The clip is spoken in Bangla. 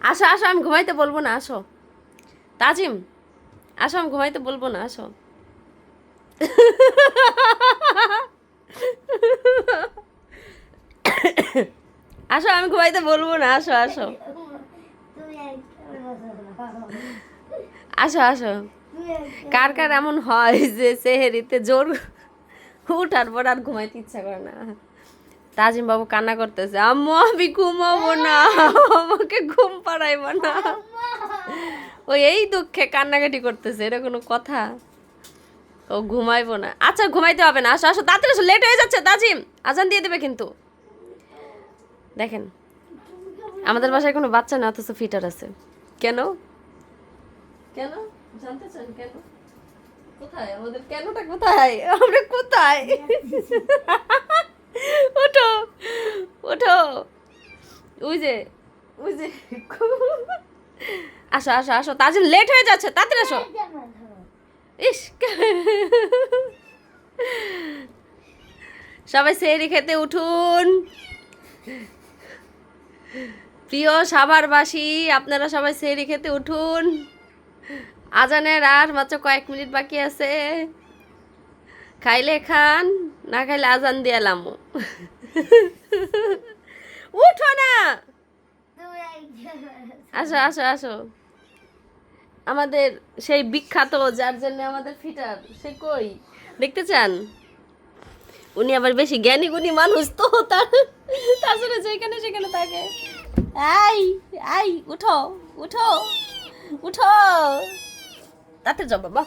আসো আসো, আমি ঘুমাইতে বলবো না, আসো। তাজিম, আসো, আমি ঘুমাইতে বলবো না, আসো। আসো, আমি ঘুমাইতে বলবো না, আসো আসো। আসো আসো। কার কার এমন হয় যে সেহেরিতে জোর উঠার পর আর ঘুমাইতে ইচ্ছা করে না? তাজিম বাবু কান্না করতেছে, আম্মু আমি ঘুমাবো না, আমাকে ঘুম পাড়াইবো না। ওই এই দুঃখে কান্নাকাটি করতেছে, এটা কোনো কথা? ও ঘুমাইবো না, আচ্ছা ঘুমাইতে হবে না, আসো আসো তাড়াতাড়ি আসো, লেট হয়ে যাচ্ছে। তাজিম আজান দিয়ে দেবে কিন্তু। দেখেন, আমাদের বাসায় কোনো বাচ্চা না, অথচ ফিটার আছে। কেন? কেন জানতে চান কেন? কোথায় আমাদের কেনটা, কোথায় আমরা, কোথায়? ওঠো ওঠো, ওই যে ওই যে। আসো আসো আসো, তাজিম লেট হয়ে যাচ্ছে, তাড়াতাড়ি আসো। ইস, সবাই সেহরি খেতে উঠুন। প্রিয় সাভারবাসী, আপনারা সবাই সেহরি খেতে উঠুন। আজানের আর মাত্র কয়েক মিনিট বাকি আছে। খাইলে খান, না খাইলে আজান দিয়ে এলাম। উঠো না, আসো আসো আসো। আমাদের সেই বিখ্যাত, যার জন্য আমাদের ফিটার, সে কই দেখতে চান? উনি আবার বেশি জ্ঞানী গুণী মানুষ তো, তার তাছাড়া যেখানে সেখানে থাকে। আই আই, উঠো উঠো উঠো, তাতে যাও বাবা।